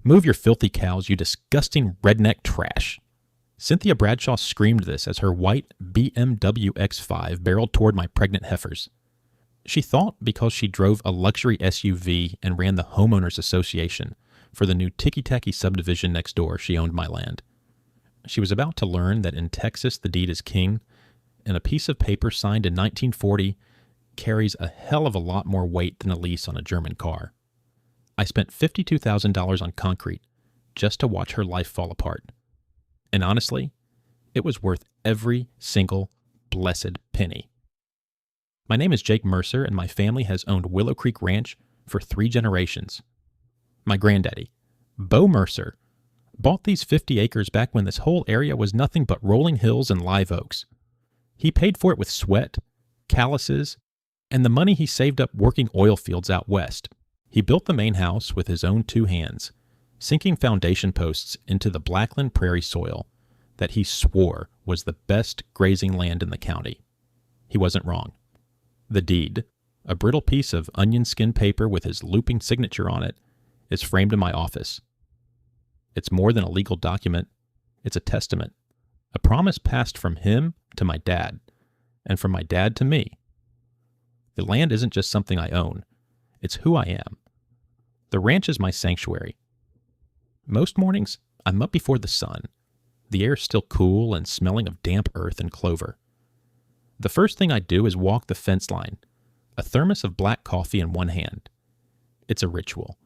Move your filthy cows, you disgusting redneck trash. Cynthia Bradshaw screamed this as her white BMW X5 barreled toward my pregnant heifers. She thought because she drove a luxury SUV and ran the Homeowners Association for the new ticky-tacky subdivision next door, she owned my land. She was about to learn that in Texas the deed is king, and a piece of paper signed in 1940 carries a hell of a lot more weight than a lease on a German car. I spent $52,000 on concrete just to watch her life fall apart. And honestly, it was worth every single blessed penny. My name is Jake Mercer, and my family has owned Willow Creek Ranch for 3 generations. My granddaddy, Bo Mercer, bought these 50 acres back when this whole area was nothing but rolling hills and live oaks. He paid for it with sweat, calluses, and the money he saved up working oil fields out west. He built the main house with his own 2 hands, sinking foundation posts into the Blackland prairie soil that he swore was the best grazing land in the county. He wasn't wrong. The deed, a brittle piece of onion skin paper with his looping signature on it, is framed in my office. It's more than a legal document. It's a testament, a promise passed from him to my dad, and from my dad to me. The land isn't just something I own. It's who I am. The ranch is my sanctuary. Most mornings, I'm up before the sun. The air's still cool and smelling of damp earth and clover. The first thing I do is walk the fence line, a thermos of black coffee in one hand. It's a ritual.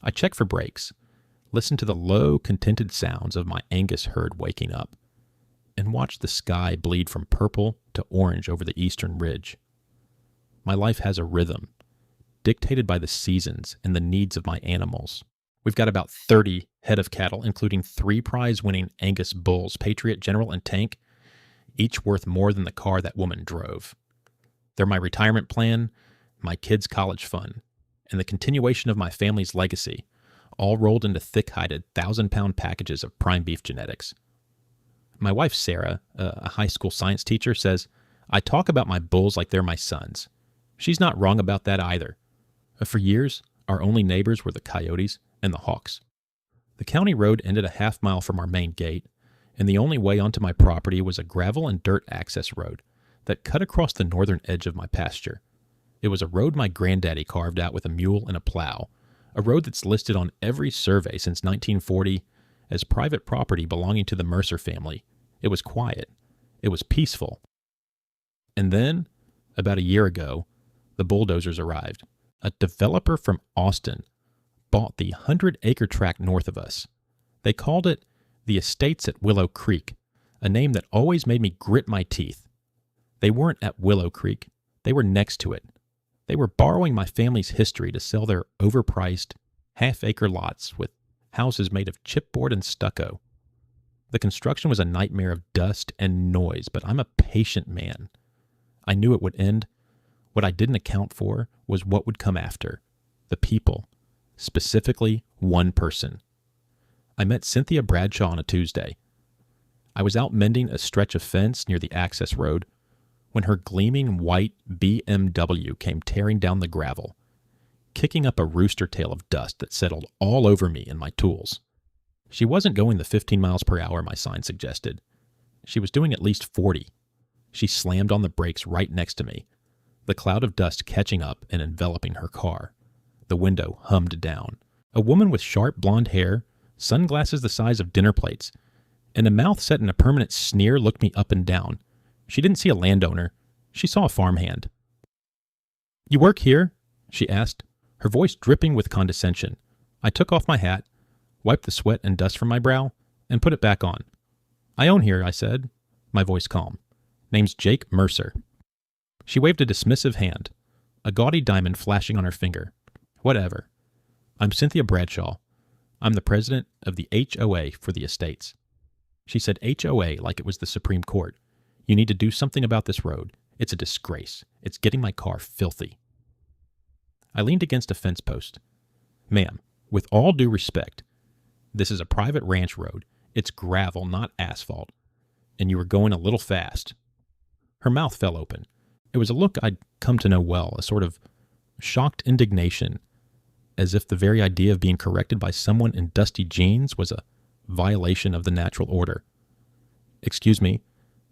I check for breaks, listen to the low, contented sounds of my Angus herd waking up, and watch the sky bleed from purple to orange over the eastern ridge. My life has a rhythm, dictated by the seasons and the needs of my animals. We've got about 30 head of cattle, including 3 prize-winning Angus bulls, Patriot, General, and Tank, each worth more than the car that woman drove. They're my retirement plan, my kids' college fund, and the continuation of my family's legacy, all rolled into thick-hided 1,000-pound packages of prime beef genetics. My wife, Sarah, a high school science teacher, says, I talk about my bulls like they're my sons. She's not wrong about that either. For years, our only neighbors were the coyotes and the hawks. The county road ended a half mile from our main gate, and the only way onto my property was a gravel and dirt access road that cut across the northern edge of my pasture. It was a road my granddaddy carved out with a mule and a plow, a road that's listed on every survey since 1940 as private property belonging to the Mercer family. It was quiet. It was peaceful. And then, about a year ago, the bulldozers arrived. A developer from Austin bought the 100-acre tract north of us. They called it the Estates at Willow Creek, a name that always made me grit my teeth. They weren't at Willow Creek. They were next to it. They were borrowing my family's history to sell their overpriced half-acre lots with houses made of chipboard and stucco. The construction was a nightmare of dust and noise, but I'm a patient man. I knew it would end. What I didn't account for was what would come after. The people. Specifically, one person. I met Cynthia Bradshaw on a Tuesday. I was out mending a stretch of fence near the access road when her gleaming white BMW came tearing down the gravel, kicking up a rooster tail of dust that settled all over me and my tools. She wasn't going the 15 miles per hour my sign suggested. She was doing at least 40. She slammed on the brakes right next to me, the cloud of dust catching up and enveloping her car. The window hummed down. A woman with sharp blonde hair, sunglasses the size of dinner plates, and a mouth set in a permanent sneer looked me up and down. She didn't see a landowner. She saw a farmhand. "You work here?" she asked, her voice dripping with condescension. I took off my hat, wiped the sweat and dust from my brow, and put it back on. "I own here," I said, my voice calm. "Name's Jake Mercer." She waved a dismissive hand, a gaudy diamond flashing on her finger. "Whatever. I'm Cynthia Bradshaw. I'm the president of the HOA for the estates." She said HOA like it was the Supreme Court. "You need to do something about this road. It's a disgrace. It's getting my car filthy." I leaned against a fence post. "Ma'am, with all due respect, this is a private ranch road. It's gravel, not asphalt. And you are going a little fast." Her mouth fell open. It was a look I'd come to know well, a sort of shocked indignation, as if the very idea of being corrected by someone in dusty jeans was a violation of the natural order. Excuse me,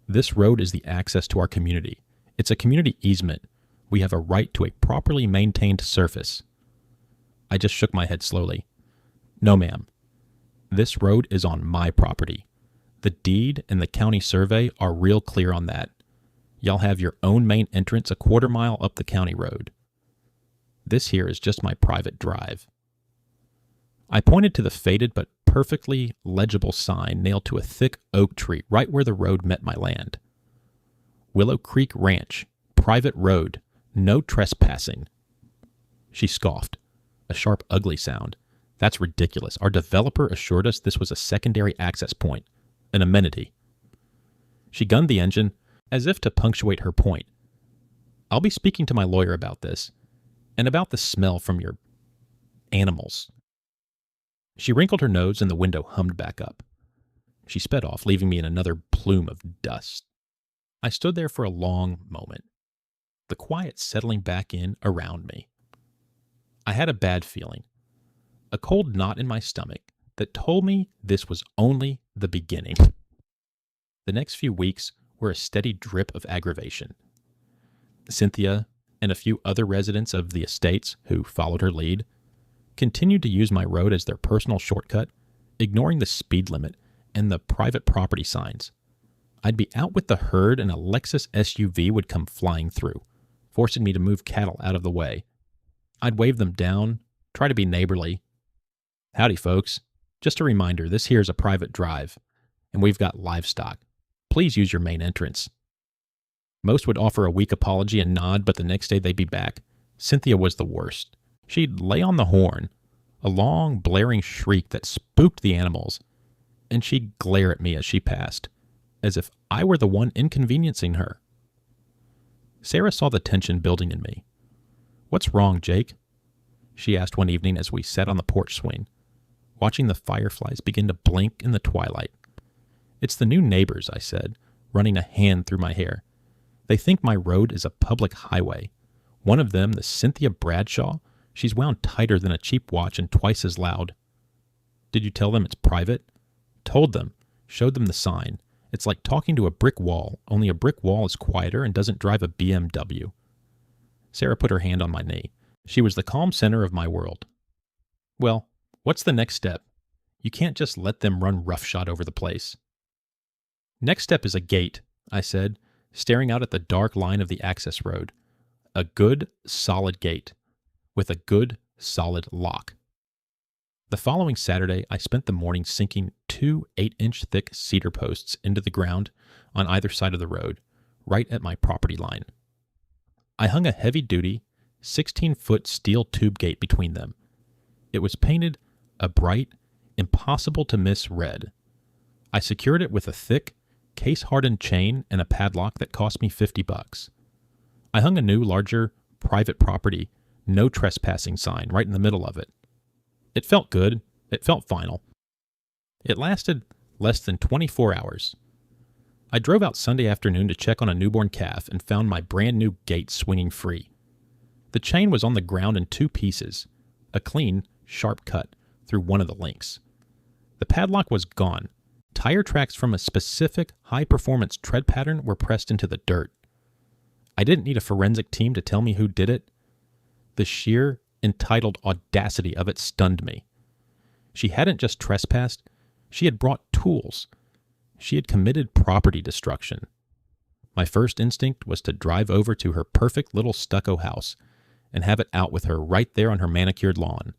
this road is the access to our community. It's a community easement. We have a right to a properly maintained surface. I just shook my head slowly. No, ma'am. This road is on my property. The deed and the county survey are real clear on that. Y'all have your own main entrance a quarter mile up the county road. This here is just my private drive. I pointed to the faded but perfectly legible sign nailed to a thick oak tree right where the road met my land. Willow Creek Ranch, private road, no trespassing. She scoffed, a sharp, ugly sound. That's ridiculous. Our developer assured us this was a secondary access point, an amenity. She gunned the engine as if to punctuate her point. I'll be speaking to my lawyer about this, and about the smell from your animals. She wrinkled her nose and the window hummed back up. She sped off, leaving me in another plume of dust. I stood there for a long moment, the quiet settling back in around me. I had a bad feeling, a cold knot in my stomach that told me this was only the beginning. The next few weeks were a steady drip of aggravation. Cynthia and a few other residents of the estates who followed her lead continued to use my road as their personal shortcut, ignoring the speed limit and the private property signs. I'd be out with the herd and a Lexus SUV would come flying through, forcing me to move cattle out of the way. I'd wave them down, try to be neighborly. Howdy, folks. Just a reminder, this here's a private drive, and we've got livestock. Please use your main entrance. Most would offer a weak apology and nod, but the next day they'd be back. Cynthia was the worst. She'd lay on the horn, a long, blaring shriek that spooked the animals, and she'd glare at me as she passed, as if I were the one inconveniencing her. Sarah saw the tension building in me. "What's wrong, Jake?" she asked one evening as we sat on the porch swing, watching the fireflies begin to blink in the twilight. "It's the new neighbors," I said, running a hand through my hair. "They think my road is a public highway. One of them, the Cynthia Bradshaw, she's wound tighter than a cheap watch and twice as loud." "Did you tell them it's private?" "Told them. Showed them the sign. It's like talking to a brick wall, only a brick wall is quieter and doesn't drive a BMW. Sarah put her hand on my knee. She was the calm center of my world. "Well, what's the next step? You can't just let them run roughshod over the place." "Next step is a gate," I said, staring out at the dark line of the access road. "A good, solid gate, with a good, solid lock." The following Saturday, I spent the morning sinking 2 8-inch thick cedar posts into the ground on either side of the road, right at my property line. I hung a heavy-duty, 16-foot steel tube gate between them. It was painted a bright, impossible-to-miss red. I secured it with a thick, case-hardened chain and a padlock that cost me $50. I hung a new, larger, private property, no trespassing sign right in the middle of it. It felt good. It felt final. It lasted less than 24 hours. I drove out Sunday afternoon to check on a newborn calf and found my brand new gate swinging free. The chain was on the ground in 2 pieces, a clean, sharp cut through one of the links. The padlock was gone. Tire tracks from a specific high-performance tread pattern were pressed into the dirt. I didn't need a forensic team to tell me who did it. The sheer, entitled audacity of it stunned me. She hadn't just trespassed, she had brought tools. She had committed property destruction. My first instinct was to drive over to her perfect little stucco house and have it out with her right there on her manicured lawn.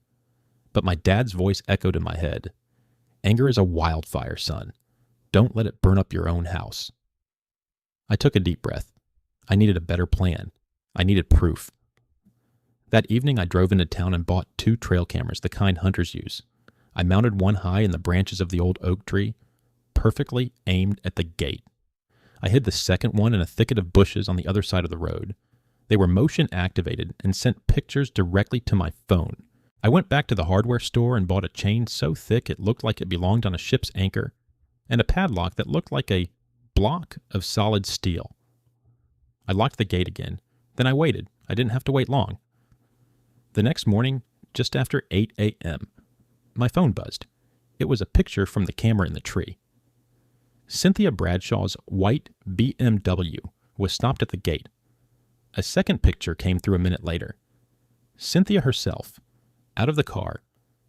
But my dad's voice echoed in my head. "Anger is a wildfire, son. Don't let it burn up your own house." I took a deep breath. I needed a better plan. I needed proof. That evening I drove into town and bought 2 trail cameras, the kind hunters use. I mounted one high in the branches of the old oak tree, perfectly aimed at the gate. I hid the second one in a thicket of bushes on the other side of the road. They were motion activated and sent pictures directly to my phone. I went back to the hardware store and bought a chain so thick it looked like it belonged on a ship's anchor, and a padlock that looked like a block of solid steel. I locked the gate again. Then I waited. I didn't have to wait long. The next morning, just after 8 a.m. My phone buzzed. It was a picture from the camera in the tree. Cynthia Bradshaw's white BMW was stopped at the gate. A second picture came through a minute later. Cynthia herself, out of the car,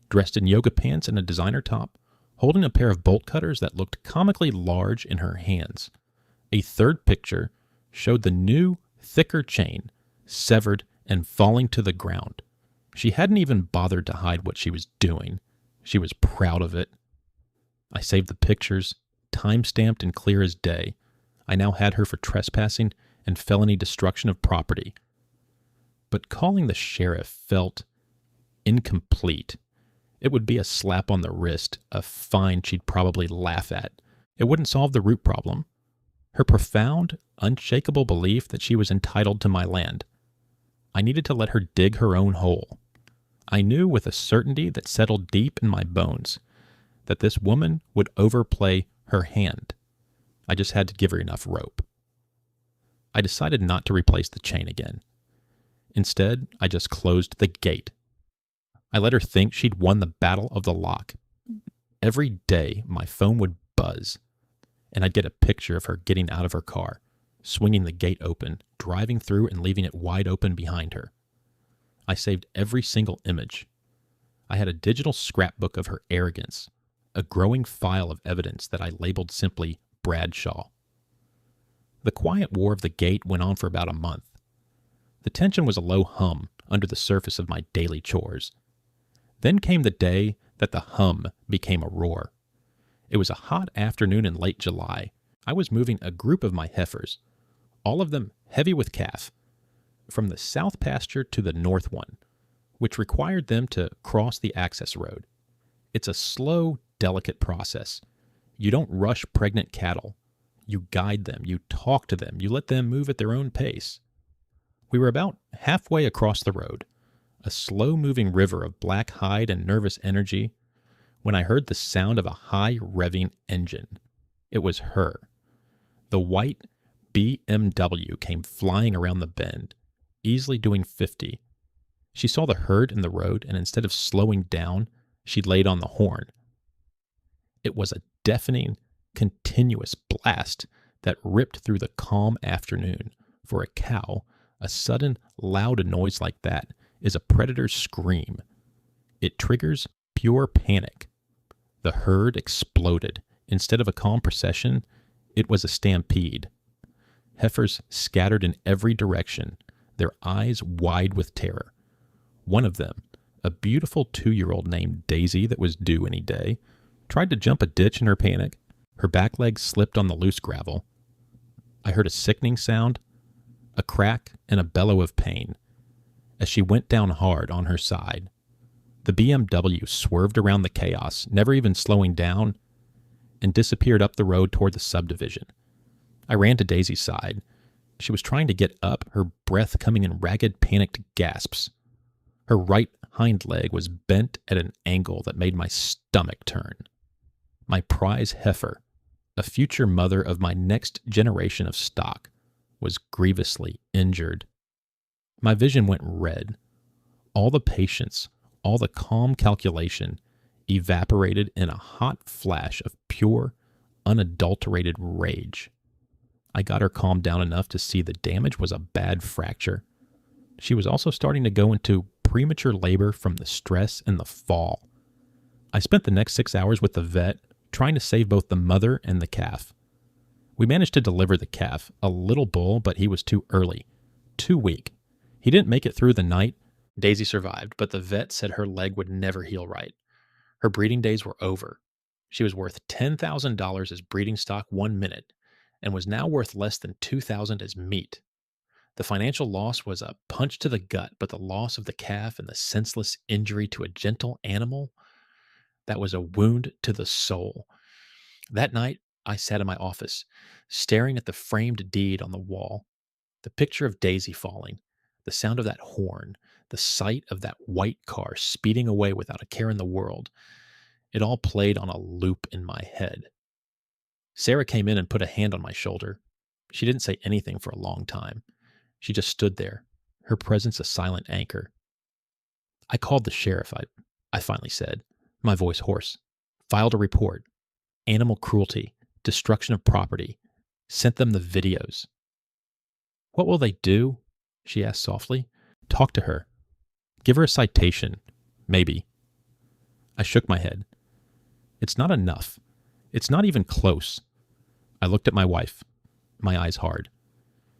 dressed in yoga pants and a designer top, holding a pair of bolt cutters that looked comically large in her hands. A third picture showed the new, thicker chain, severed and falling to the ground. She hadn't even bothered to hide what she was doing. She was proud of it. I saved the pictures, time-stamped and clear as day. I now had her for trespassing and felony destruction of property. But calling the sheriff felt incomplete. It would be a slap on the wrist, a fine she'd probably laugh at. It wouldn't solve the root problem. Her profound, unshakable belief that she was entitled to my land. I needed to let her dig her own hole. I knew with a certainty that settled deep in my bones that this woman would overplay her hand. I just had to give her enough rope. I decided not to replace the chain again. Instead, I just closed the gate. I let her think she'd won the battle of the lock. Every day, my phone would buzz, and I'd get a picture of her getting out of her car, swinging the gate open, driving through and leaving it wide open behind her. I saved every single image. I had a digital scrapbook of her arrogance, a growing file of evidence that I labeled simply Bradshaw. The quiet war of the gate went on for about a month. The tension was a low hum under the surface of my daily chores. Then came the day that the hum became a roar. It was a hot afternoon in late July. I was moving a group of my heifers, all of them heavy with calf, from the south pasture to the north one, which required them to cross the access road. It's a slow, delicate process. You don't rush pregnant cattle. You guide them, you talk to them, you let them move at their own pace. We were about halfway across the road, a slow-moving river of black hide and nervous energy, when I heard the sound of a high-revving engine. It was her. The white BMW came flying around the bend, easily doing 50. She saw the herd in the road, and instead of slowing down, she laid on the horn. It was a deafening, continuous blast that ripped through the calm afternoon. For a cow, a sudden, loud noise like that is a predator's scream. It triggers pure panic. The herd exploded. Instead of a calm procession, it was a stampede. Heifers scattered in every direction, their eyes wide with terror. One of them, a beautiful 2-year-old named Daisy that was due any day, tried to jump a ditch in her panic. Her back legs slipped on the loose gravel. I heard a sickening sound, a crack, and a bellow of pain as she went down hard on her side. The BMW swerved around the chaos, never even slowing down, and disappeared up the road toward the subdivision. I ran to Daisy's side. She was trying to get up, her breath coming in ragged, panicked gasps. Her right hind leg was bent at an angle that made my stomach turn. My prize heifer, a future mother of my next generation of stock, was grievously injured. My vision went red. All the patience, all the calm calculation evaporated in a hot flash of pure, unadulterated rage. I got her calmed down enough to see the damage was a bad fracture. She was also starting to go into premature labor from the stress and the fall. I spent the next 6 hours with the vet, trying to save both the mother and the calf. We managed to deliver the calf, a little bull, but he was too early, too weak. He didn't make it through the night. Daisy survived, but the vet said her leg would never heal right. Her breeding days were over. She was worth $10,000 as breeding stock 1 minute, and was now worth less than $2,000 as meat. The financial loss was a punch to the gut, but the loss of the calf and the senseless injury to a gentle animal, that was a wound to the soul. That night, I sat in my office, staring at the framed deed on the wall. The picture of Daisy falling, the sound of that horn, the sight of that white car speeding away without a care in the world, it all played on a loop in my head. Sarah came in and put a hand on my shoulder. She didn't say anything for a long time. She just stood there, her presence a silent anchor. I called the sheriff, I finally said, my voice hoarse. Filed a report. Animal cruelty, destruction of property. Sent them the videos. What will they do? She asked softly. Talk to her. Give her a citation. Maybe. I shook my head. It's not enough. It's not even close. I looked at my wife, my eyes hard.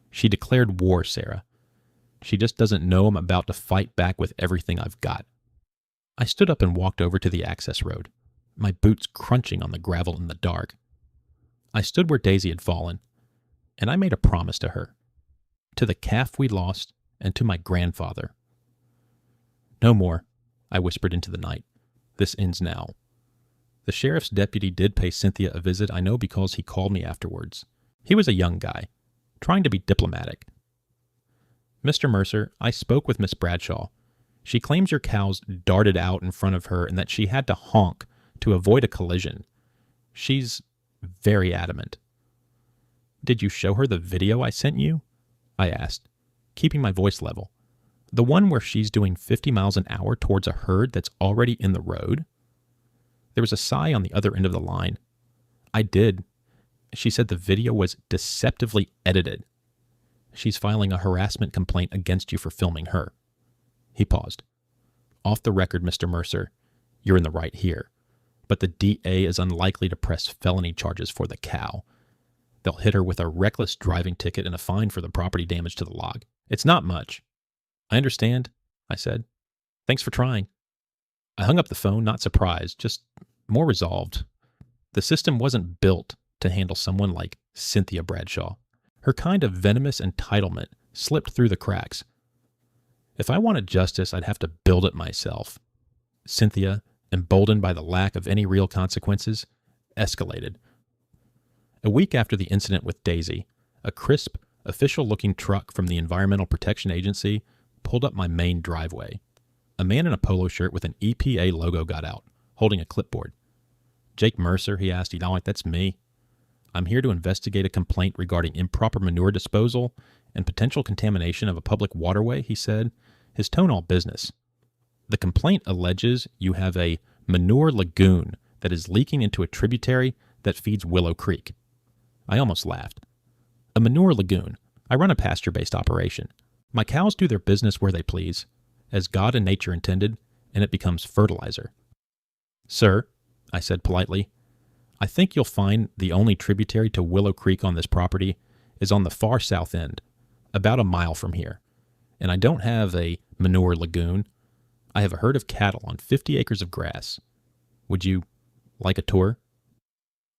She declared war, Sarah. She just doesn't know I'm about to fight back with everything I've got. I stood up and walked over to the access road, my boots crunching on the gravel in the dark. I stood where Daisy had fallen, and I made a promise to her, to the calf we lost, and to my grandfather. No more, I whispered into the night. This ends now. The sheriff's deputy did pay Cynthia a visit, I know, because he called me afterwards. He was a young guy, trying to be diplomatic. Mr. Mercer, I spoke with Miss Bradshaw. She claims your cows darted out in front of her and that she had to honk to avoid a collision. She's very adamant. Did you show her the video I sent you? I asked, keeping my voice level. The one where she's doing 50 miles an hour towards a herd that's already in the road? There was a sigh on the other end of the line. I did. She said the video was deceptively edited. She's filing a harassment complaint against you for filming her. He paused. Off the record, Mr. Mercer, you're in the right here, but the DA is unlikely to press felony charges for the cow. They'll hit her with a reckless driving ticket and a fine for the property damage to the log. It's not much. I understand, I said. Thanks for trying. I hung up the phone, not surprised, just more resolved. The system wasn't built to handle someone like Cynthia Bradshaw. Her kind of venomous entitlement slipped through the cracks. If I wanted justice, I'd have to build it myself. Cynthia, emboldened by the lack of any real consequences, escalated. A week after the incident with Daisy, a crisp, official-looking truck from the Environmental Protection Agency pulled up my main driveway. A man in a polo shirt with an EPA logo got out, holding a clipboard. Jake Mercer, he asked. That's me. I'm here to investigate a complaint regarding improper manure disposal and potential contamination of a public waterway, he said, his tone all business. The complaint alleges you have a manure lagoon that is leaking into a tributary that feeds Willow Creek. I almost laughed. A manure lagoon. I run a pasture-based operation. My cows do their business where they please, as God and nature intended, and it becomes fertilizer. Sir, I said politely, I think you'll find the only tributary to Willow Creek on this property is on the far south end, about a mile from here. And I don't have a manure lagoon. I have a herd of cattle on 50 acres of grass. Would you like a tour?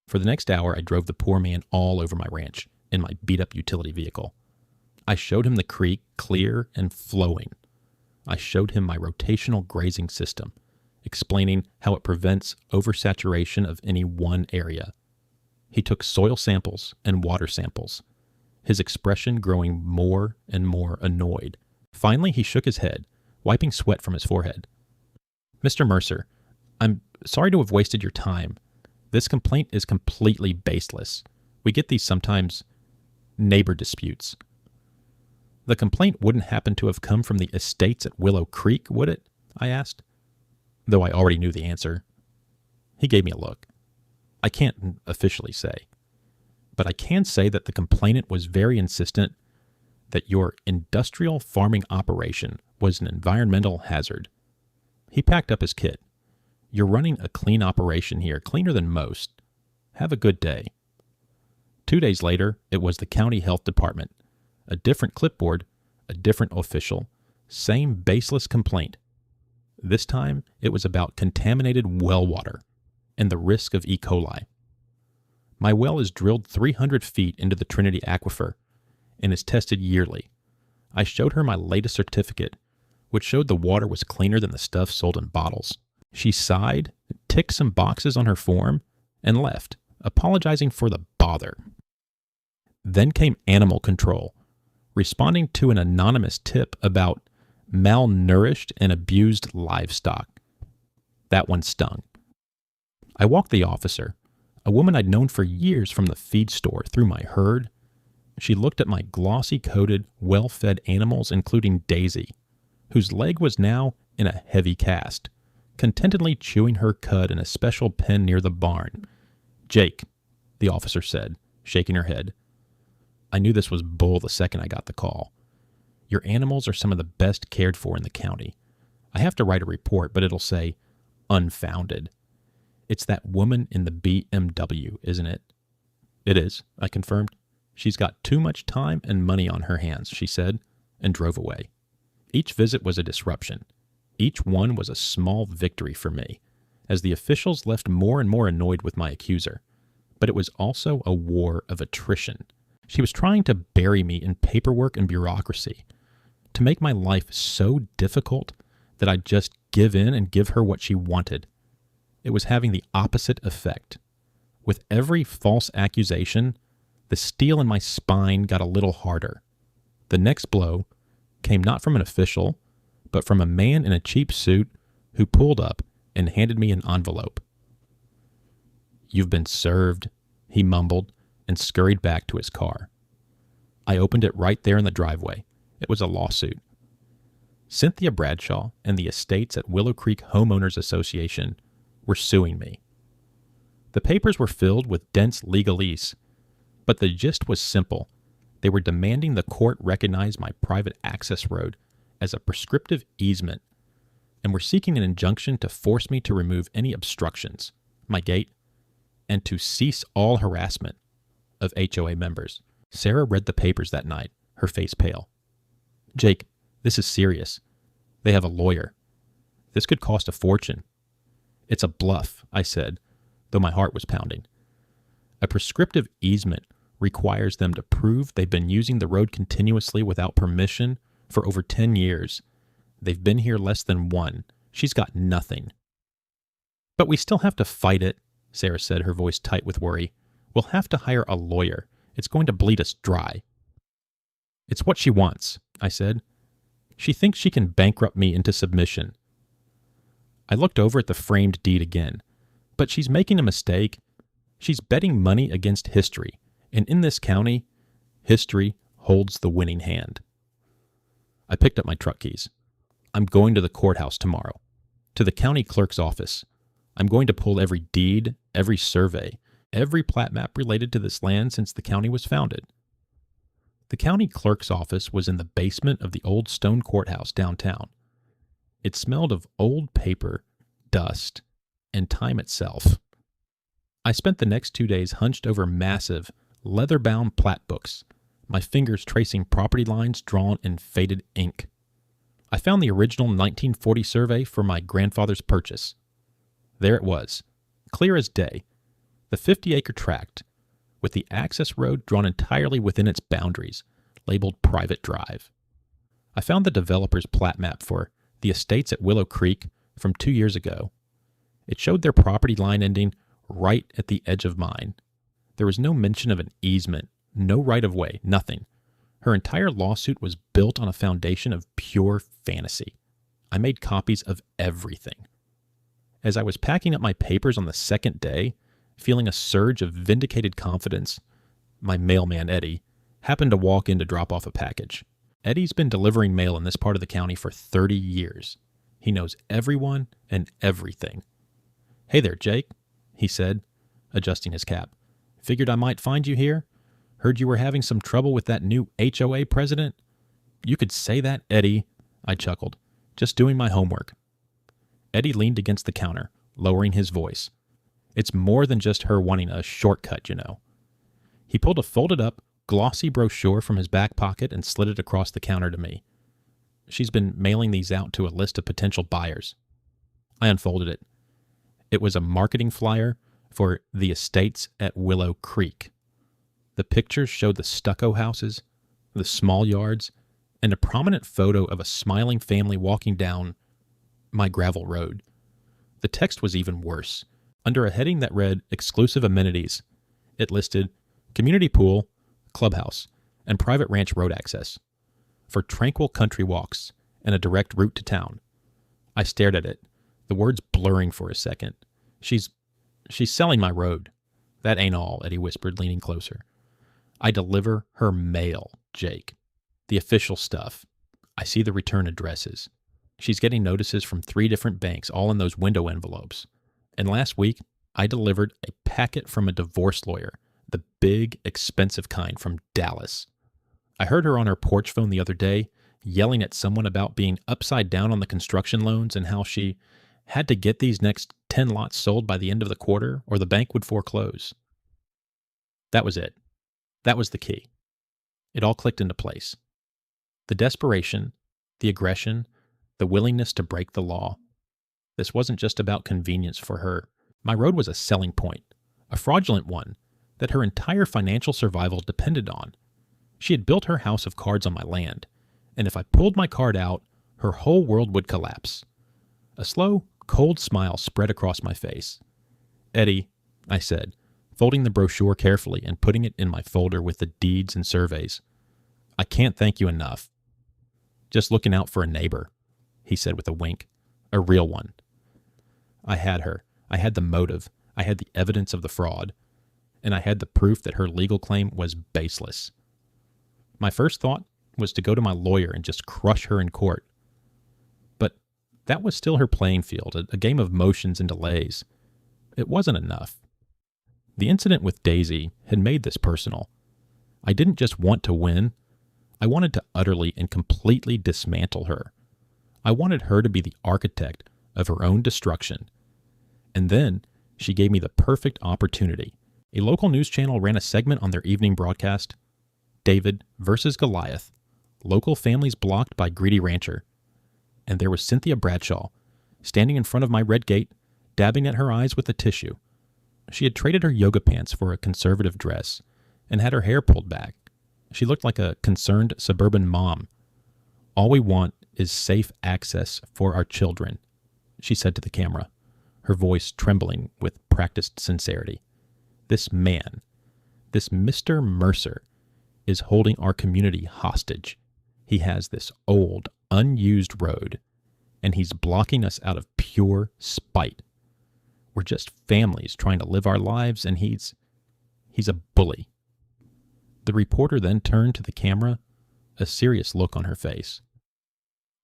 For the next hour, I drove the poor man all over my ranch in my beat-up utility vehicle. I showed him the creek, clear and flowing. I showed him my rotational grazing system, explaining how it prevents oversaturation of any one area. He took soil samples and water samples, his expression growing more and more annoyed. Finally, he shook his head, wiping sweat from his forehead. Mr. Mercer, I'm sorry to have wasted your time. This complaint is completely baseless. We get these sometimes neighbor disputes. The complaint wouldn't happen to have come from the estates at Willow Creek, would it? I asked, though I already knew the answer. He gave me a look. I can't officially say, but I can say that the complainant was very insistent that your industrial farming operation was an environmental hazard. He packed up his kit. You're running a clean operation here, cleaner than most. Have a good day. 2 days later, it was the county health department. A different clipboard, a different official, same baseless complaint. This time, it was about contaminated well water and the risk of E. coli. My well is drilled 300 feet into the Trinity Aquifer and is tested yearly. I showed her my latest certificate, which showed the water was cleaner than the stuff sold in bottles. She sighed, ticked some boxes on her form, and left, apologizing for the bother. Then came animal control, responding to an anonymous tip about malnourished and abused livestock. That one stung. I walked the officer, a woman I'd known for years from the feed store, through my herd. She looked at my glossy-coated, well-fed animals, including Daisy, whose leg was now in a heavy cast, contentedly chewing her cud in a special pen near the barn. "Jake," the officer said, shaking her head. I knew this was bull the second I got the call. "Your animals are some of the best cared for in the county. I have to write a report, but it'll say, unfounded. It's that woman in the BMW, isn't it?" "It is," I confirmed. "She's got too much time and money on her hands," she said, and drove away. Each visit was a disruption. Each one was a small victory for me, as the officials left more and more annoyed with my accuser. But it was also a war of attrition. She was trying to bury me in paperwork and bureaucracy, to make my life so difficult that I'd just give in and give her what she wanted. It was having the opposite effect. With every false accusation, the steel in my spine got a little harder. The next blow came not from an official, but from a man in a cheap suit who pulled up and handed me an envelope. "You've been served," he mumbled, and scurried back to his car. I opened it right there in the driveway. It was a lawsuit. Cynthia Bradshaw and the estates at Willow Creek Homeowners Association were suing me. The papers were filled with dense legalese, but the gist was simple. They were demanding the court recognize my private access road as a prescriptive easement, and were seeking an injunction to force me to remove any obstructions, my gate, and to cease all harassment of HOA members. Sarah read the papers that night, her face pale. "Jake, this is serious. They have a lawyer. This could cost a fortune." "It's a bluff," I said, though my heart was pounding. "A prescriptive easement requires them to prove they've been using the road continuously without permission for over 10 years. They've been here less than one. She's got nothing." "But we still have to fight it," Sarah said, her voice tight with worry. "We'll have to hire a lawyer. It's going to bleed us dry." "It's what she wants," I said. "She thinks she can bankrupt me into submission." I looked over at the framed deed again. But she's making a mistake. She's betting money against history. And in this county, history holds the winning hand. I picked up my truck keys. "I'm going to the courthouse tomorrow. To the county clerk's office. I'm going to pull every deed, every survey, every plat map related to this land since the county was founded." The county clerk's office was in the basement of the old stone courthouse downtown. It smelled of old paper, dust, and time itself. I spent the next 2 days hunched over massive, leather-bound plat books, my fingers tracing property lines drawn in faded ink. I found the original 1940 survey for my grandfather's purchase. There it was, clear as day, the 50-acre tract, with the access road drawn entirely within its boundaries, labeled Private Drive. I found the developer's plat map for the estates at Willow Creek from 2 years ago. It showed their property line ending right at the edge of mine. There was no mention of an easement, no right-of-way, nothing. Her entire lawsuit was built on a foundation of pure fantasy. I made copies of everything. As I was packing up my papers on the second day, feeling a surge of vindicated confidence, my mailman, Eddie, happened to walk in to drop off a package. Eddie's been delivering mail in this part of the county for 30 years. He knows everyone and everything. "Hey there, Jake," he said, adjusting his cap. "Figured I might find you here. Heard you were having some trouble with that new HOA president." "You could say that, Eddie," I chuckled. "Just doing my homework." Eddie leaned against the counter, lowering his voice. "It's more than just her wanting a shortcut, you know." He pulled a folded-up, glossy brochure from his back pocket and slid it across the counter to me. "She's been mailing these out to a list of potential buyers." I unfolded it. It was a marketing flyer for the estates at Willow Creek. The pictures showed the stucco houses, the small yards, and a prominent photo of a smiling family walking down my gravel road. The text was even worse. Under a heading that read Exclusive Amenities, it listed community pool, clubhouse, and private ranch road access for tranquil country walks and a direct route to town. I stared at it, the words blurring for a second. She's selling my road." "That ain't all," Eddie whispered, leaning closer. "I deliver her mail, Jake. The official stuff. I see the return addresses. She's getting notices from 3 different banks, all in those window envelopes. And last week, I delivered a packet from a divorce lawyer, the big, expensive kind from Dallas. I heard her on her porch phone the other day, yelling at someone about being upside down on the construction loans and how she had to get these next 10 lots sold by the end of the quarter or the bank would foreclose. That was it. That was the key. It all clicked into place. The desperation, the aggression, the willingness to break the law. This wasn't just about convenience for her. My road was a selling point, a fraudulent one that her entire financial survival depended on. She had built her house of cards on my land, and if I pulled my card out, her whole world would collapse. A slow, cold smile spread across my face. "Eddie," I said, folding the brochure carefully and putting it in my folder with the deeds and surveys, "I can't thank you enough." "Just looking out for a neighbor," he said with a wink. "A real one." I had her. I had the motive. I had the evidence of the fraud. And I had the proof that her legal claim was baseless. My first thought was to go to my lawyer and just crush her in court. But that was still her playing field, a game of motions and delays. It wasn't enough. The incident with Daisy had made this personal. I didn't just want to win. I wanted to utterly and completely dismantle her. I wanted her to be the architect of her own destruction. And then she gave me the perfect opportunity. A local news channel ran a segment on their evening broadcast, David versus Goliath, local families blocked by greedy rancher. And there was Cynthia Bradshaw, standing in front of my red gate, dabbing at her eyes with a tissue. She had traded her yoga pants for a conservative dress and had her hair pulled back. She looked like a concerned suburban mom. "All we want is safe access for our children," she said to the camera, her voice trembling with practiced sincerity. "This man, this Mr. Mercer, is holding our community hostage. He has this old, unused road, and he's blocking us out of pure spite. We're just families trying to live our lives, and he's a bully." The reporter then turned to the camera, a serious look on her face.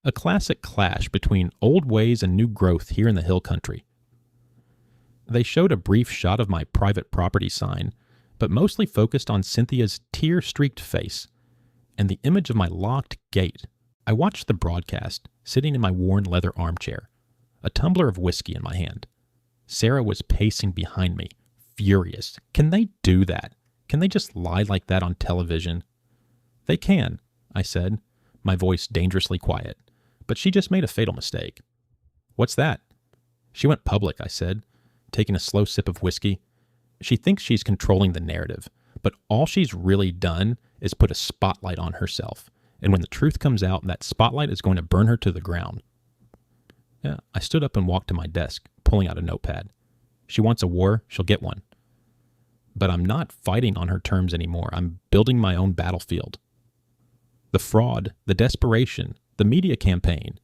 A classic clash between old ways and new growth here in the hill country. They showed a brief shot of my private property sign, but mostly focused on Cynthia's tear-streaked face and the image of my locked gate. I watched the broadcast, sitting in my worn leather armchair, a tumbler of whiskey in my hand. Sarah was pacing behind me, furious. Can they do that? Can they just lie like that on television? "They can," I said, my voice dangerously quiet, but she just made a fatal mistake. "What's that?" "She went public," I said, taking a slow sip of whiskey. "She thinks she's controlling the narrative, but all she's really done is put a spotlight on herself. And when the truth comes out, that spotlight is going to burn her to the ground." Yeah, I stood up and walked to my desk, pulling out a notepad. "She wants a war, she'll get one. But I'm not fighting on her terms anymore. I'm building my own battlefield." The fraud, the desperation, the media campaign,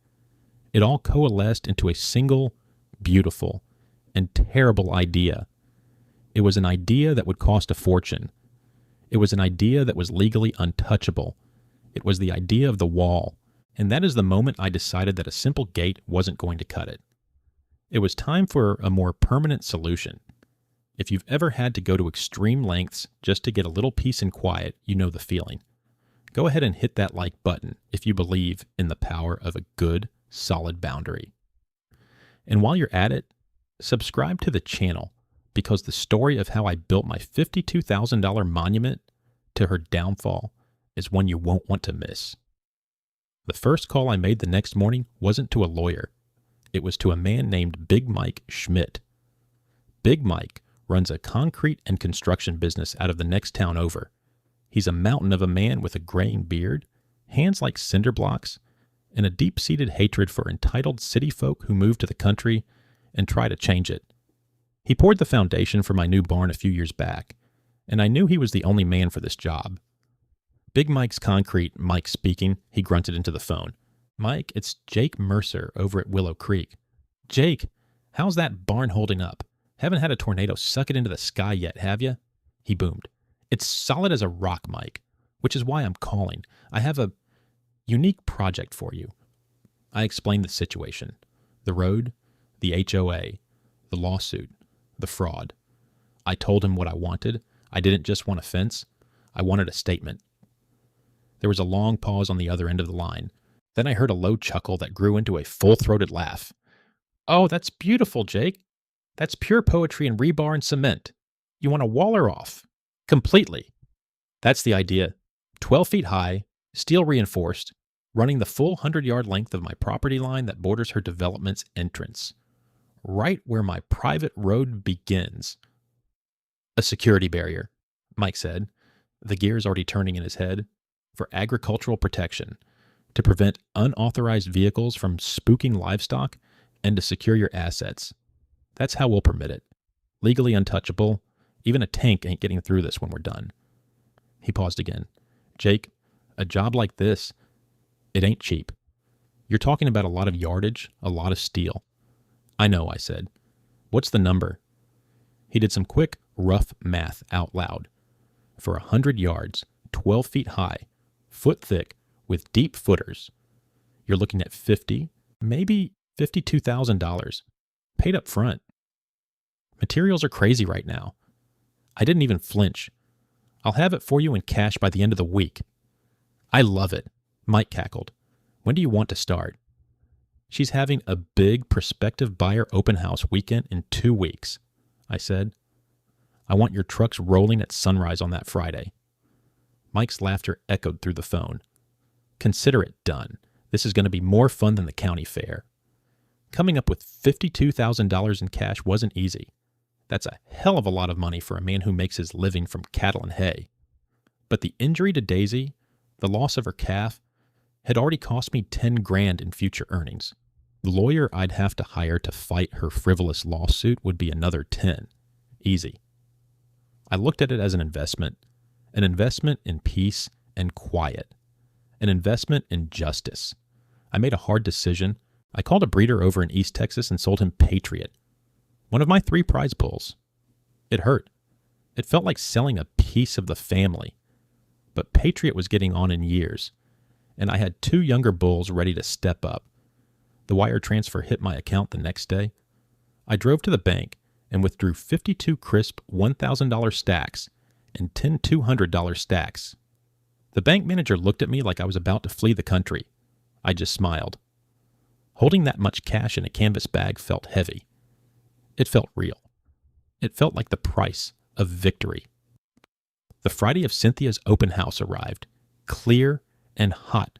it all coalesced into a single, beautiful, and terrible idea. It was an idea that would cost a fortune. It was an idea that was legally untouchable. It was the idea of the wall, and that is the moment I decided that a simple gate wasn't going to cut it. It was time for a more permanent solution. If you've ever had to go to extreme lengths just to get a little peace and quiet, you know the feeling. Go ahead and hit that like button if you believe in the power of a good, solid boundary. And while you're at it, subscribe to the channel, because the story of how I built my $52,000 monument to her downfall is one you won't want to miss. The first call I made the next morning wasn't to a lawyer. It was to a man named Big Mike Schmidt. Big Mike runs a concrete and construction business out of the next town over. He's a mountain of a man with a graying beard, hands like cinder blocks, and a deep-seated hatred for entitled city folk who move to the country and try to change it. He poured the foundation for my new barn a few years back, and I knew he was the only man for this job. Big Mike's concrete, Mike speaking, he grunted into the phone. "Mike, it's Jake Mercer over at Willow Creek." "Jake, how's that barn holding up? Haven't had a tornado suck it into the sky yet, have you?" He boomed. "It's solid as a rock, Mike, which is why I'm calling. I have a unique project for you." I explained the situation. The road, the HOA, the lawsuit, the fraud. I told him what I wanted. I didn't just want a fence. I wanted a statement. There was a long pause on the other end of the line. Then I heard a low chuckle that grew into a full-throated laugh. Oh, that's beautiful, Jake. That's pure poetry in rebar and cement. You want to wall her off. Completely. That's the idea. 12 feet high, steel reinforced, running the full 100-yard length of my property line that borders her development's entrance. Right where my private road begins. A security barrier, Mike said, the gears already turning in his head, for agricultural protection, to prevent unauthorized vehicles from spooking livestock and to secure your assets. That's how we'll permit it. Legally untouchable. Even a tank ain't getting through this when we're done. He paused again. Jake, a job like this, it ain't cheap. You're talking about a lot of yardage, a lot of steel. I know, I said. What's the number? He did some quick, rough math out loud. For 100 yards, 12 feet high, foot thick, with deep footers, you're looking at $50,000, maybe $52,000, paid up front. Materials are crazy right now. I didn't even flinch. I'll have it for you in cash by the end of the week. I love it, Mike cackled. When do you want to start? She's having a big prospective buyer open house weekend in 2 weeks, I said. I want your trucks rolling at sunrise on that Friday. Mike's laughter echoed through the phone. Consider it done. This is going to be more fun than the county fair. Coming up with $52,000 in cash wasn't easy. That's a hell of a lot of money for a man who makes his living from cattle and hay. But the injury to Daisy, the loss of her calf, had already cost me $10,000 in future earnings. The lawyer I'd have to hire to fight her frivolous lawsuit would be another 10. Easy. I looked at it as an investment in peace and quiet, an investment in justice. I made a hard decision. I called a breeder over in East Texas and sold him Patriot, one of my 3 prize bulls. It hurt. It felt like selling a piece of the family. But Patriot was getting on in years, and I had 2 younger bulls ready to step up. The wire transfer hit my account the next day. I drove to the bank and withdrew 52 crisp $1,000 stacks and 10 $200 stacks. The bank manager looked at me like I was about to flee the country. I just smiled. Holding that much cash in a canvas bag felt heavy. It felt real. It felt like the price of victory. The Friday of Cynthia's open house arrived, clear and hot.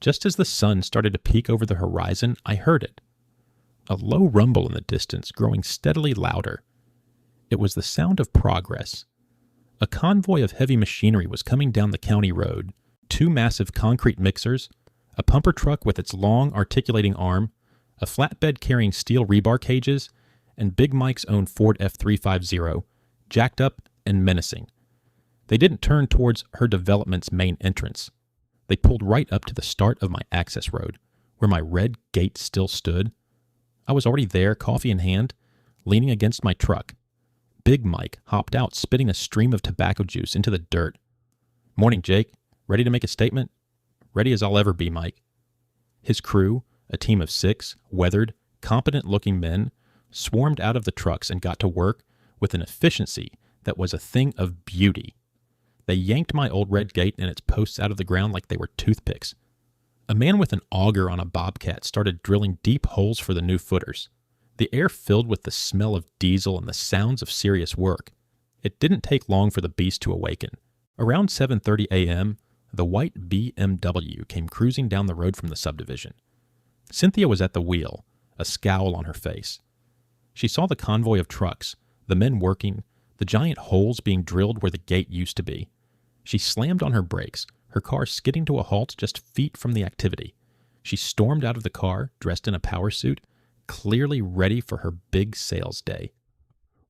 Just as the sun started to peek over the horizon, I heard it. A low rumble in the distance, growing steadily louder. It was the sound of progress. A convoy of heavy machinery was coming down the county road. 2 massive concrete mixers, a pumper truck with its long articulating arm, a flatbed carrying steel rebar cages, and Big Mike's own Ford F350, jacked up and menacing. They didn't turn towards her development's main entrance. They pulled right up to the start of my access road, where my red gate still stood. I was already there, coffee in hand, leaning against my truck. Big Mike hopped out, spitting a stream of tobacco juice into the dirt. Morning, Jake. Ready to make a statement? Ready as I'll ever be, Mike. His crew, a team of 6 weathered, competent-looking men, swarmed out of the trucks and got to work with an efficiency that was a thing of beauty. They yanked my old red gate and its posts out of the ground like they were toothpicks. A man with an auger on a bobcat started drilling deep holes for the new footers. The air filled with the smell of diesel and the sounds of serious work. It didn't take long for the beast to awaken. Around 7:30 a.m., the white BMW came cruising down the road from the subdivision. Cynthia was at the wheel, a scowl on her face. She saw the convoy of trucks, the men working, the giant holes being drilled where the gate used to be. She slammed on her brakes, her car skidding to a halt just feet from the activity. She stormed out of the car, dressed in a power suit, clearly ready for her big sales day.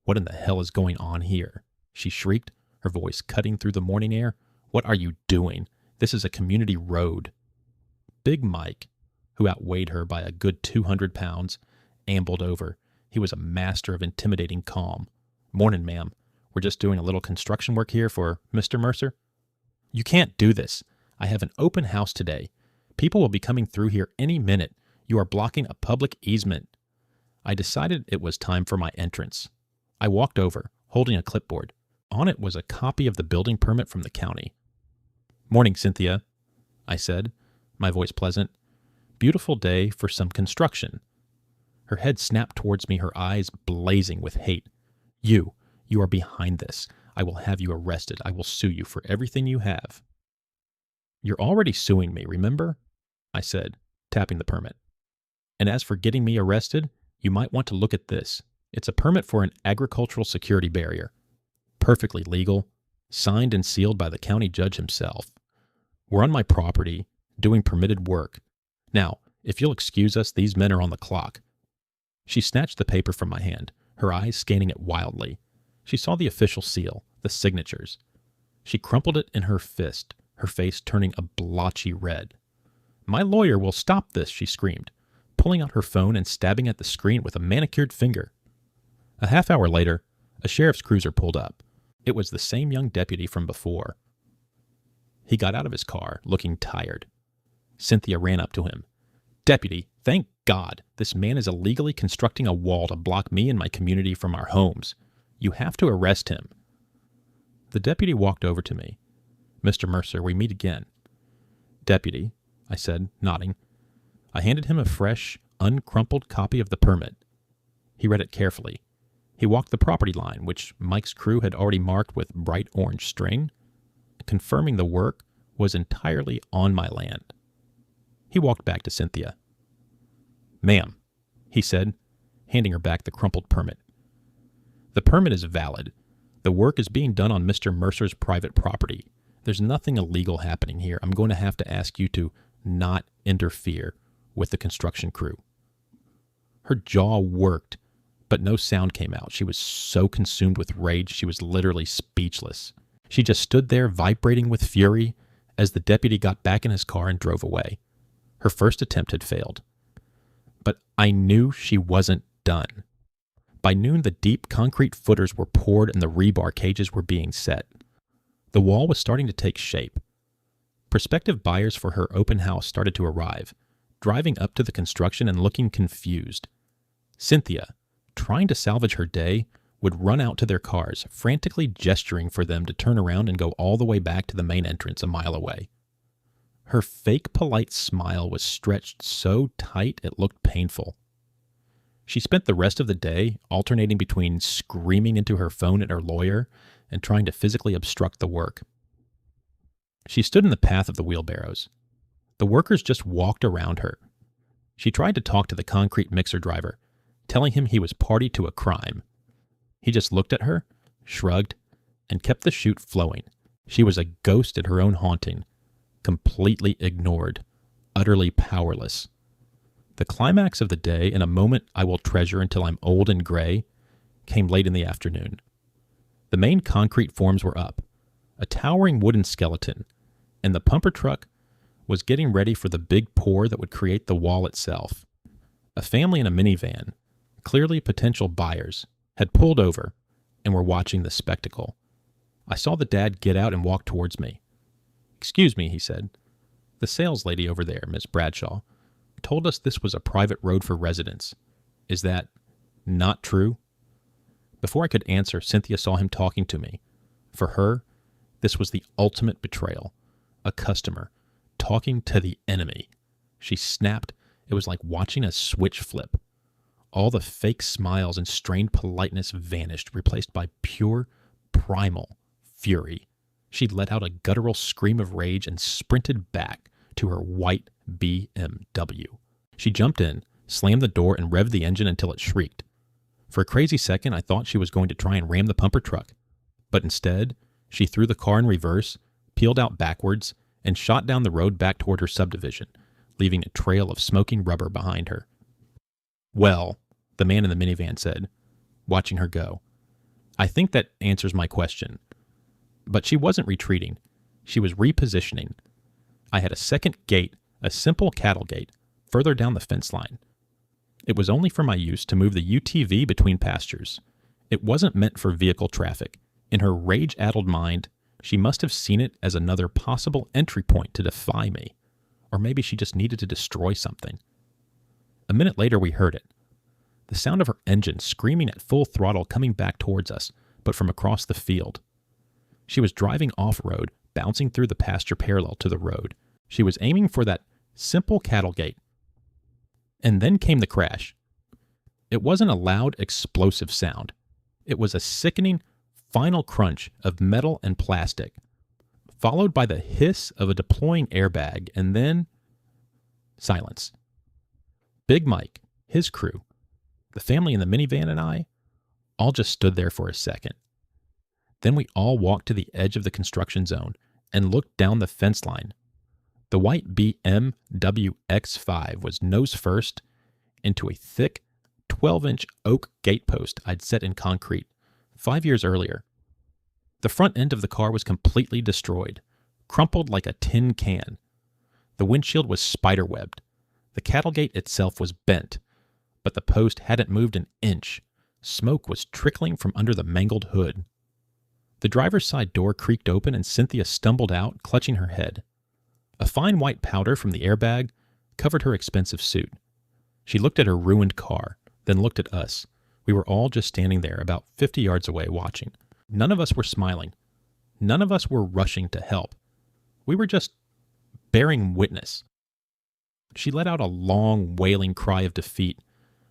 What in the hell is going on here? She shrieked, her voice cutting through the morning air. What are you doing? This is a community road. Big Mike, who outweighed her by a good 200 pounds, ambled over. He was a master of intimidating calm. Morning, ma'am. We're just doing a little construction work here for Mr. Mercer. You can't do this. I have an open house today. People will be coming through here any minute. You are blocking a public easement. I decided it was time for my entrance. I walked over, holding a clipboard. On it was a copy of the building permit from the county. "Morning, Cynthia," I said, my voice pleasant. "Beautiful day for some construction." Her head snapped towards me, her eyes blazing with hate. You are behind this. I will have you arrested. I will sue you for everything you have." "You're already suing me, remember?" I said, tapping the permit. "And as for getting me arrested, you might want to look at this. It's a permit for an agricultural security barrier. Perfectly legal, signed and sealed by the county judge himself. We're on my property, doing permitted work. Now, if you'll excuse us, these men are on the clock." She snatched the paper from my hand, her eyes scanning it wildly. She saw the official seal, the signatures. She crumpled it in her fist, her face turning a blotchy red. "My lawyer will stop this," she screamed, pulling out her phone and stabbing at the screen with a manicured finger. A half hour later, a sheriff's cruiser pulled up. It was the same young deputy from before. He got out of his car, looking tired. Cynthia ran up to him. "Deputy, thank God, this man is illegally constructing a wall to block me and my community from our homes. You have to arrest him." The deputy walked over to me. "Mr. Mercer, we meet again." "Deputy," I said, nodding. I handed him a fresh, uncrumpled copy of the permit. He read it carefully. He walked the property line, which Mike's crew had already marked with bright orange string, confirming the work was entirely on my land. He walked back to Cynthia. "Ma'am," he said, handing her back the crumpled permit. "The permit is valid. The work is being done on Mr. Mercer's private property. There's nothing illegal happening here. I'm going to have to ask you to not interfere with the construction crew." Her jaw worked, but no sound came out. She was so consumed with rage, she was literally speechless. She just stood there vibrating with fury as the deputy got back in his car and drove away. Her first attempt had failed. But I knew she wasn't done. By noon, the deep concrete footers were poured and the rebar cages were being set. The wall was starting to take shape. Prospective buyers for her open house started to arrive, driving up to the construction and looking confused. Cynthia, trying to salvage her day, would run out to their cars, frantically gesturing for them to turn around and go all the way back to the main entrance a mile away. Her fake polite smile was stretched so tight it looked painful. She spent the rest of the day alternating between screaming into her phone at her lawyer and trying to physically obstruct the work. She stood in the path of the wheelbarrows. The workers just walked around her. She tried to talk to the concrete mixer driver, telling him he was party to a crime. He just looked at her, shrugged, and kept the chute flowing. She was a ghost at her own haunting, completely ignored, utterly powerless. The climax of the day, in a moment I will treasure until I'm old and gray, came late in the afternoon. The main concrete forms were up, a towering wooden skeleton, and the pumper truck was getting ready for the big pour that would create the wall itself. A family in a minivan, clearly potential buyers, had pulled over and were watching the spectacle. I saw the dad get out and walk towards me. "Excuse me," he said. "The sales lady over there, Miss Bradshaw, told us this was a private road for residents. Is that not true?" Before I could answer, Cynthia saw him talking to me. For her, this was the ultimate betrayal. A customer talking to the enemy. She snapped. It was like watching a switch flip. All the fake smiles and strained politeness vanished, replaced by pure, primal fury. She let out a guttural scream of rage and sprinted back to her white BMW. She jumped in, slammed the door, and revved the engine until it shrieked. For a crazy second, I thought she was going to try and ram the pumper truck. But instead, she threw the car in reverse, peeled out backwards, and shot down the road back toward her subdivision, leaving a trail of smoking rubber behind her. "Well," the man in the minivan said, watching her go, "I think that answers my question." But she wasn't retreating. She was repositioning. I had a second gate, a simple cattle gate, further down the fence line. It was only for my use to move the UTV between pastures. It wasn't meant for vehicle traffic. In her rage-addled mind, she must have seen it as another possible entry point to defy me. Or maybe she just needed to destroy something. A minute later, we heard it. The sound of her engine screaming at full throttle coming back towards us, but from across the field. She was driving off-road, bouncing through the pasture parallel to the road. She was aiming for that simple cattle gate. And then came the crash. It wasn't a loud, explosive sound. It was a sickening, final crunch of metal and plastic, followed by the hiss of a deploying airbag, and then silence. Big Mike, his crew, the family in the minivan, and I all just stood there for a second. Then we all walked to the edge of the construction zone and looked down the fence line. The white BMW X5 was nose first into a thick 12-inch oak gate post I'd set in concrete 5 years earlier. The front end of the car was completely destroyed, crumpled like a tin can. The windshield was spiderwebbed. The cattle gate itself was bent, but the post hadn't moved an inch. Smoke was trickling from under the mangled hood. The driver's side door creaked open and Cynthia stumbled out, clutching her head. A fine white powder from the airbag covered her expensive suit. She looked at her ruined car, then looked at us. We were all just standing there about 50 yards away watching. None of us were smiling. None of us were rushing to help. We were just bearing witness. She let out a long, wailing cry of defeat,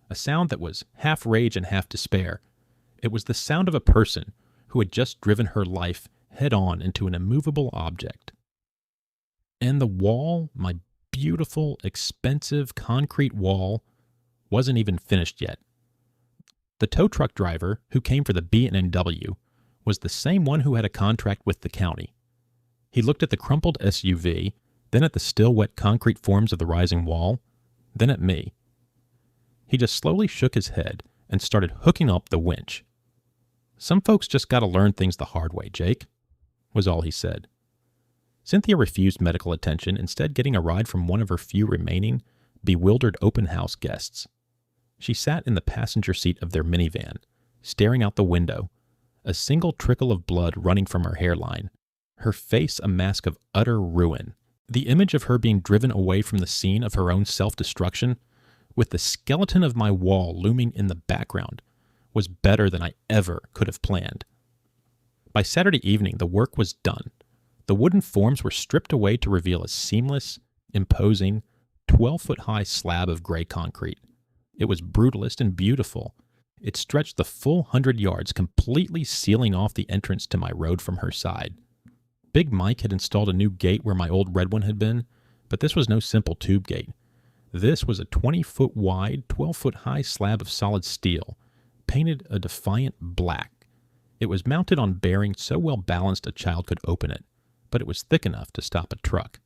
a sound that was half rage and half despair. It was the sound of a person who had just driven her life head-on into an immovable object. And the wall, my beautiful, expensive concrete wall, wasn't even finished yet. The tow truck driver who came for the B&W was the same one who had a contract with the county. He looked at the crumpled SUV, then at the still wet concrete forms of the rising wall, then at me. He just slowly shook his head and started hooking up the winch. "Some folks just gotta learn things the hard way, Jake," was all he said. Cynthia refused medical attention, instead getting a ride from one of her few remaining, bewildered open house guests. She sat in the passenger seat of their minivan, staring out the window, a single trickle of blood running from her hairline, her face a mask of utter ruin. The image of her being driven away from the scene of her own self-destruction, with the skeleton of my wall looming in the background, was better than I ever could have planned. By Saturday evening, the work was done. The wooden forms were stripped away to reveal a seamless, imposing, 12-foot-high slab of gray concrete. It was brutalist and beautiful. It stretched the full 100 yards, completely sealing off the entrance to my road from her side. Big Mike had installed a new gate where my old red one had been, but this was no simple tube gate. This was a 20-foot wide, 12-foot-high slab of solid steel, painted a defiant black. It was mounted on bearings so well balanced a child could open it, but it was thick enough to stop a truck.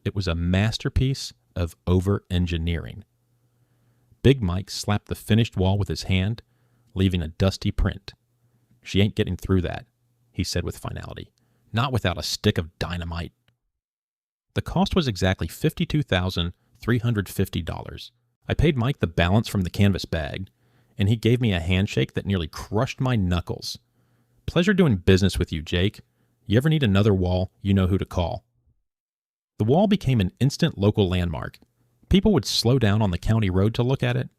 It was a masterpiece of over-engineering. Big Mike slapped the finished wall with his hand, leaving a dusty print. "She ain't getting through that," he said with finality. "Not without a stick of dynamite." The cost was exactly $52,350. I paid Mike the balance from the canvas bag, and he gave me a handshake that nearly crushed my knuckles. "Pleasure doing business with you, Jake. You ever need another wall, you know who to call." The wall became an instant local landmark. People would slow down on the county road to look at it.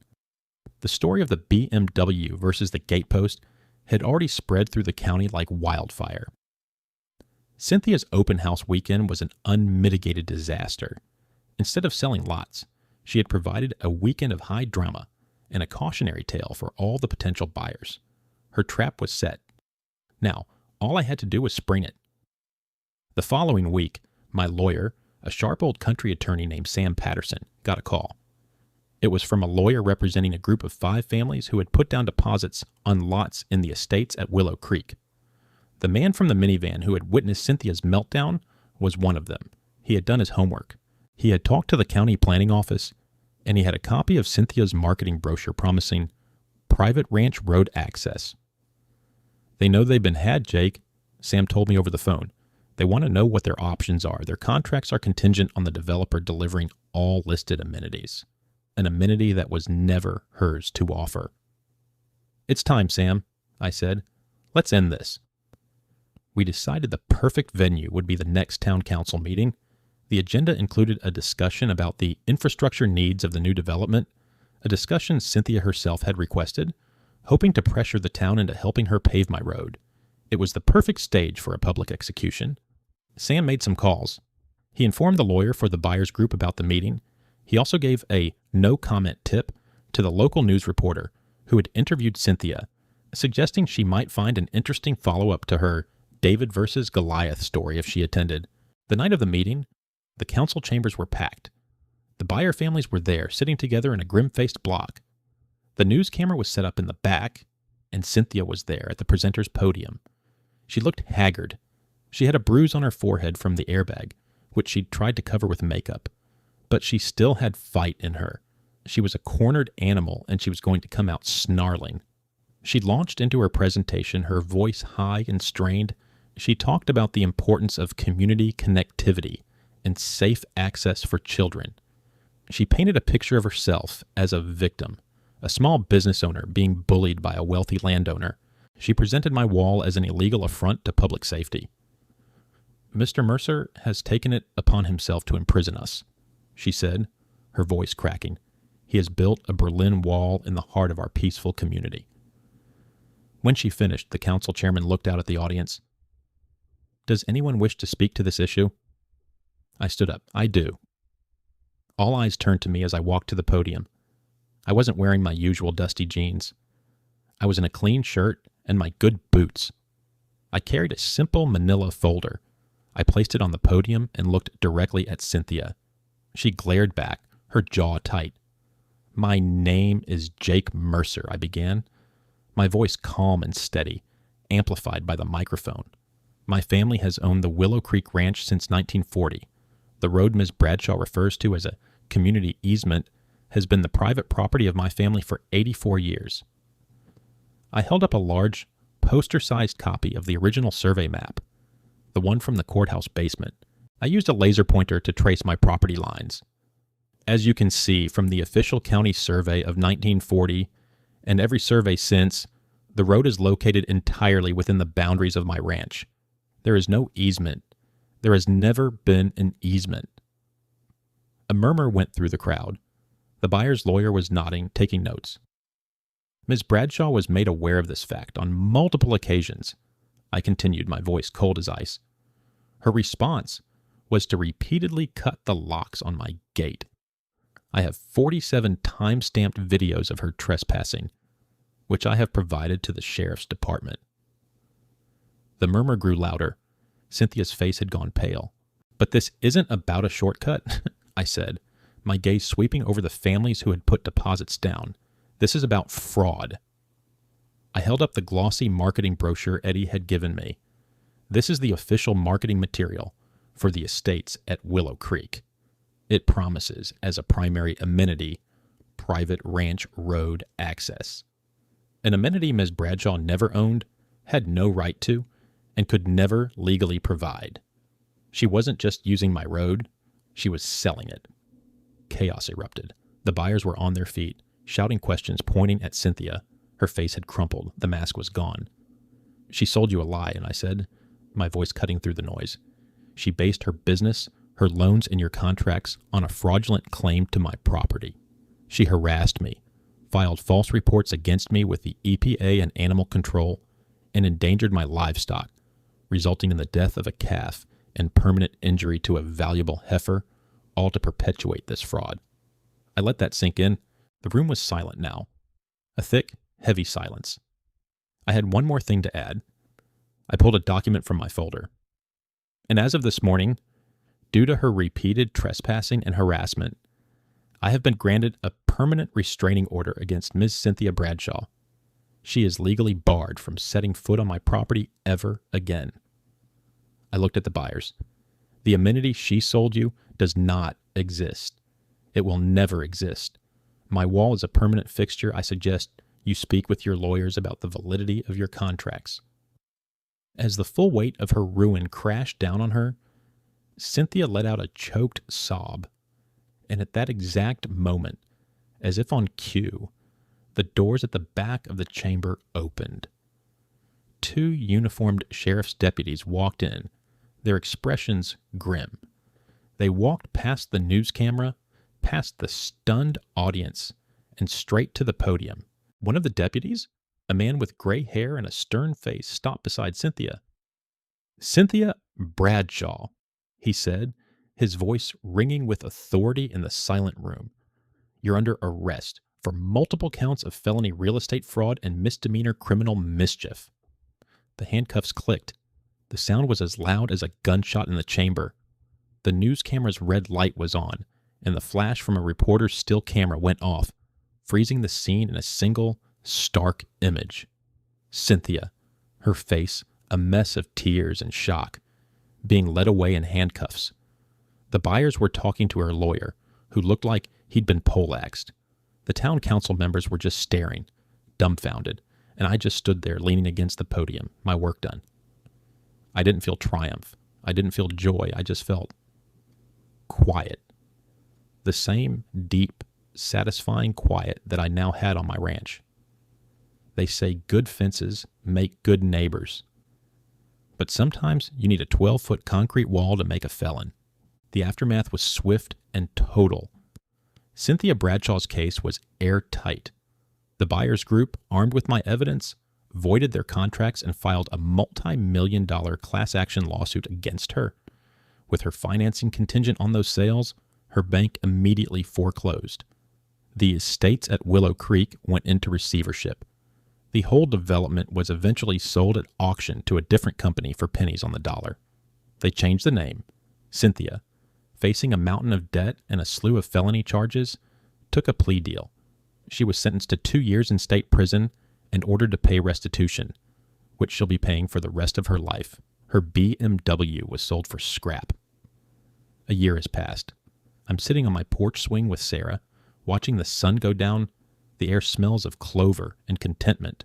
The story of the BMW versus the gatepost had already spread through the county like wildfire. Cynthia's open house weekend was an unmitigated disaster. Instead of selling lots, she had provided a weekend of high drama and a cautionary tale for all the potential buyers. Her trap was set. Now, all I had to do was spring it. The following week, my lawyer, a sharp old country attorney named Sam Patterson, got a call. It was from a lawyer representing a group of 5 families who had put down deposits on lots in the estates at Willow Creek. The man from the minivan who had witnessed Cynthia's meltdown was one of them. He had done his homework. He had talked to the county planning office, and he had a copy of Cynthia's marketing brochure promising private ranch road access. "They know they've been had, Jake," Sam told me over the phone. "They want to know what their options are. Their contracts are contingent on the developer delivering all listed amenities, an amenity that was never hers to offer." "It's time, Sam," I said. "Let's end this." We decided the perfect venue would be the next town council meeting. The agenda included a discussion about the infrastructure needs of the new development, a discussion Cynthia herself had requested, hoping to pressure the town into helping her pave my road. It was the perfect stage for a public execution. Sam made some calls. He informed the lawyer for the buyer's group about the meeting. He also gave a no-comment tip to the local news reporter who had interviewed Cynthia, suggesting she might find an interesting follow-up to her David versus Goliath story if she attended. The night of the meeting, the council chambers were packed. The buyer families were there, sitting together in a grim-faced block. The news camera was set up in the back, and Cynthia was there at the presenter's podium. She looked haggard. She had a bruise on her forehead from the airbag, which she'd tried to cover with makeup. But she still had fight in her. She was a cornered animal, and she was going to come out snarling. She launched into her presentation, her voice high and strained. She talked about the importance of community connectivity and safe access for children. She painted a picture of herself as a victim, a small business owner being bullied by a wealthy landowner. She presented my wall as an illegal affront to public safety. Mr. Mercer has taken it upon himself to imprison us, she said, her voice cracking. He has built a Berlin Wall in the heart of our peaceful community. When she finished, the council chairman looked out at the audience. Does anyone wish to speak to this issue? I stood up. I do. All eyes turned to me as I walked to the podium. I wasn't wearing my usual dusty jeans. I was in a clean shirt and my good boots. I carried a simple manila folder. I placed it on the podium and looked directly at Cynthia. She glared back, her jaw tight. My name is Jake Mercer, I began, my voice calm and steady, amplified by the microphone. My family has owned the Willow Creek Ranch since 1940. The road Ms. Bradshaw refers to as a community easement has been the private property of my family for 84 years. I held up a large, poster-sized copy of the original survey map, the one from the courthouse basement. I used a laser pointer to trace my property lines. As you can see from the official county survey of 1940 and every survey since, the road is located entirely within the boundaries of my ranch. There is no easement. There has never been an easement. A murmur went through the crowd. The buyer's lawyer was nodding, taking notes. Ms. Bradshaw was made aware of this fact on multiple occasions. I continued, my voice cold as ice. Her response was to repeatedly cut the locks on my gate. I have 47 time-stamped videos of her trespassing, which I have provided to the sheriff's department. The murmur grew louder. Cynthia's face had gone pale. But this isn't about a shortcut, I said, my gaze sweeping over the families who had put deposits down. This is about fraud. I held up the glossy marketing brochure Eddie had given me. This is the official marketing material for the estates at Willow Creek. It promises, as a primary amenity, private ranch road access. An amenity Ms. Bradshaw never owned, had no right to, and could never legally provide. She wasn't just using my road, she was selling it. Chaos erupted. The buyers were on their feet, shouting questions, pointing at Cynthia. Her face had crumpled. The mask was gone. She sold you a lie, and I said, my voice cutting through the noise. She based her business, her loans and your contracts on a fraudulent claim to my property. She harassed me, filed false reports against me with the EPA and animal control, and endangered my livestock, resulting in the death of a calf and permanent injury to a valuable heifer, all to perpetuate this fraud. I let that sink in. The room was silent now. A thick, heavy silence. I had one more thing to add. I pulled a document from my folder. And as of this morning, due to her repeated trespassing and harassment, I have been granted a permanent restraining order against Ms. Cynthia Bradshaw. She is legally barred from setting foot on my property ever again. I looked at the buyers. The amenity she sold you does not exist. It will never exist. My wall is a permanent fixture. I suggest you speak with your lawyers about the validity of your contracts. As the full weight of her ruin crashed down on her, Cynthia let out a choked sob. And at that exact moment, as if on cue, the doors at the back of the chamber opened. 2 uniformed sheriff's deputies walked in, their expressions grim. They walked past the news camera, past the stunned audience, and straight to the podium. One of the deputies, a man with gray hair and a stern face, stopped beside Cynthia. "Cynthia Bradshaw," he said, his voice ringing with authority in the silent room. "You're under arrest for multiple counts of felony real estate fraud and misdemeanor criminal mischief." The handcuffs clicked. The sound was as loud as a gunshot in the chamber. The news camera's red light was on, and the flash from a reporter's still camera went off, freezing the scene in a single, stark image. Cynthia, her face a mess of tears and shock, being led away in handcuffs. The buyers were talking to her lawyer, who looked like he'd been poleaxed. The town council members were just staring, dumbfounded, and I just stood there leaning against the podium, my work done. I didn't feel triumph. I didn't feel joy. I just felt quiet. The same deep, satisfying quiet that I now had on my ranch. They say good fences make good neighbors. But sometimes you need a 12-foot concrete wall to make a felon. The aftermath was swift and total. Cynthia Bradshaw's case was airtight. The buyers group, armed with my evidence, voided their contracts and filed a multi-million-dollar class action lawsuit against her. With her financing contingent on those sales, her bank immediately foreclosed. The estates at Willow Creek went into receivership. The whole development was eventually sold at auction to a different company for pennies on the dollar. They changed the name. Cynthia, facing a mountain of debt and a slew of felony charges, took a plea deal. She was sentenced to 2 years in state prison and ordered to pay restitution, which she'll be paying for the rest of her life. Her BMW was sold for scrap. A year has passed. I'm sitting on my porch swing with Sarah, watching the sun go down. The air smells of clover and contentment.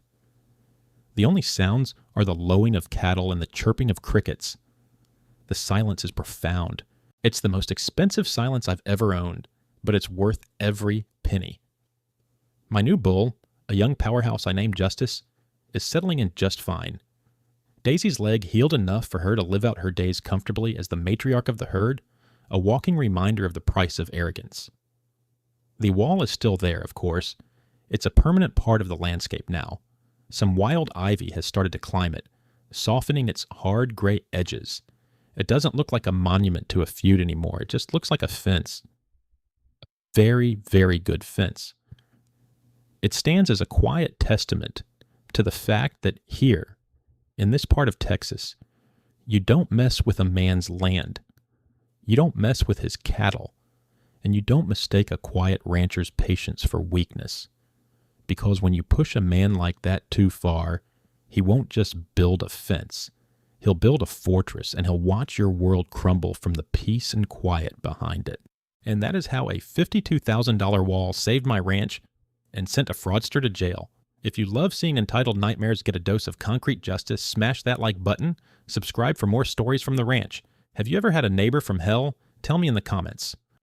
The only sounds are the lowing of cattle and the chirping of crickets. The silence is profound. It's the most expensive silence I've ever owned, but it's worth every penny. My new bull, a young powerhouse I named Justice, is settling in just fine. Daisy's leg healed enough for her to live out her days comfortably as the matriarch of the herd, a walking reminder of the price of arrogance. The wall is still there, of course. It's a permanent part of the landscape now. Some wild ivy has started to climb it, softening its hard gray edges. It doesn't look like a monument to a feud anymore. It just looks like a fence. A very, very good fence. It stands as a quiet testament to the fact that here, in this part of Texas, you don't mess with a man's land. You don't mess with his cattle. And you don't mistake a quiet rancher's patience for weakness. Because when you push a man like that too far, he won't just build a fence. He'll build a fortress, and he'll watch your world crumble from the peace and quiet behind it. And that is how a $52,000 wall saved my ranch and sent a fraudster to jail. If you love seeing entitled nightmares get a dose of concrete justice, smash that like button, subscribe for more stories from the ranch. Have you ever had a neighbor from hell? Tell me in the comments.